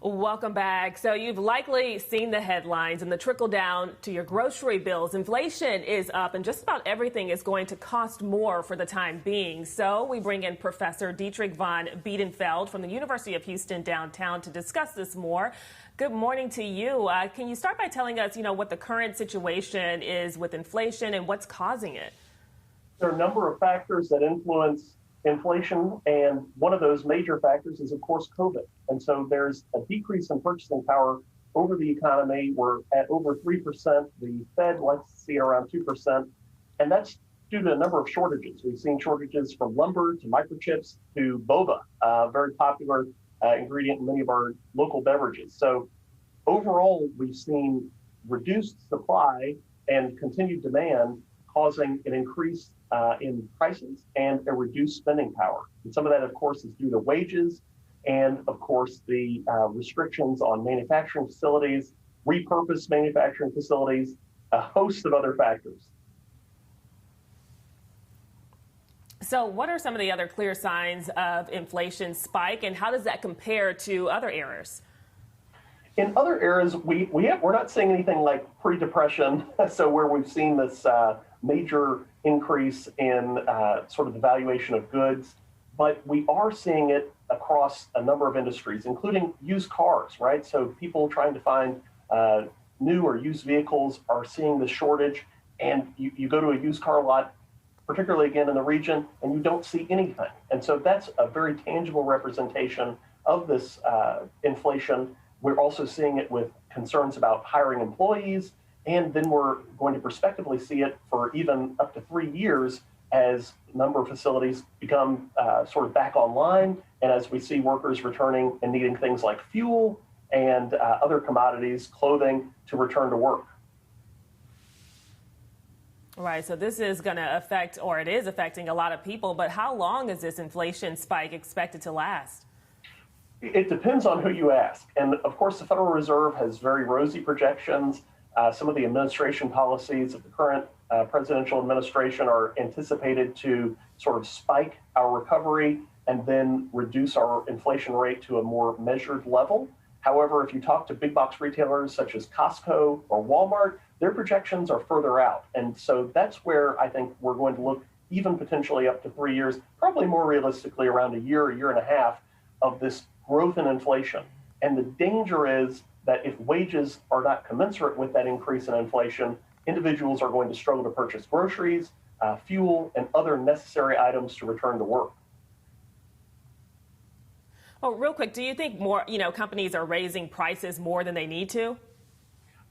Welcome back. So you've likely seen the headlines and the trickle down to your grocery bills. Inflation is up and just about everything is going to cost more for the time being. So we bring in Professor Dietrich Von Biedenfeld from the University of Houston downtown to discuss this more. Good morning to you. Can you start by telling us, what the current situation is with inflation and what's causing it? There are a number of factors that influence inflation, and one of those major factors is, of course, COVID. And so there's a decrease in purchasing power over the economy. We're at over 3%. The Fed likes to see around 2%. And that's due to a number of shortages. We've seen shortages from lumber to microchips to boba, a very popular ingredient in many of our local beverages. So overall, we've seen reduced supply and continued demand causing an increase in prices and a reduced spending power. And some of that, of course, is due to wages and, of course, the restrictions on manufacturing facilities, repurposed manufacturing facilities, a host of other factors. So what are some of the other clear signs of inflation spike, and how does that compare to other eras? In other eras, we're not seeing anything like pre-depression, so where we've seen this major increase in sort of the valuation of goods, but we are seeing it across a number of industries, including used cars, right? So people trying to find new or used vehicles are seeing the shortage, and you go to a used car lot, particularly again in the region, and you don't see anything. And so that's a very tangible representation of this inflation. We're also seeing it with concerns about hiring employees, and then we're going to prospectively see it for even up to 3 years as a number of facilities become sort of back online, and as we see workers returning and needing things like fuel and other commodities, clothing, to return to work. Right, so this is going to affect, or it is affecting a lot of people, but how long is this inflation spike expected to last? It depends on who you ask. And of course, the Federal Reserve has very rosy projections. Some of the administration policies of the current presidential administration are anticipated to sort of spike our recovery and then reduce our inflation rate to a more measured level. However, if you talk to big box retailers such as Costco or Walmart, their projections are further out. And so that's where I think we're going to look even potentially up to 3 years, probably more realistically around a year and a half of this growth in inflation. And the danger is that if wages are not commensurate with that increase in inflation, individuals are going to struggle to purchase groceries, fuel, and other necessary items to return to work. Oh, real quick, do you think more, companies are raising prices more than they need to?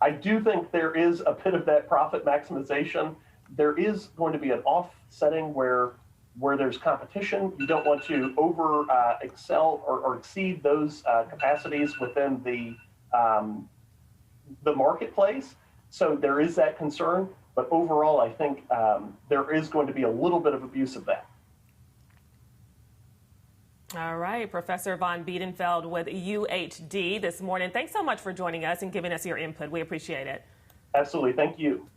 I do think there is a bit of that profit maximization. There is going to be an offsetting where there's competition. You don't want to over excel or exceed those capacities within the marketplace. So there is that concern, but overall, I think there is going to be a little bit of abuse of that. All right, Professor Von Biedenfeld with UHD this morning. Thanks so much for joining us and giving us your input. We appreciate it. Absolutely. Thank you.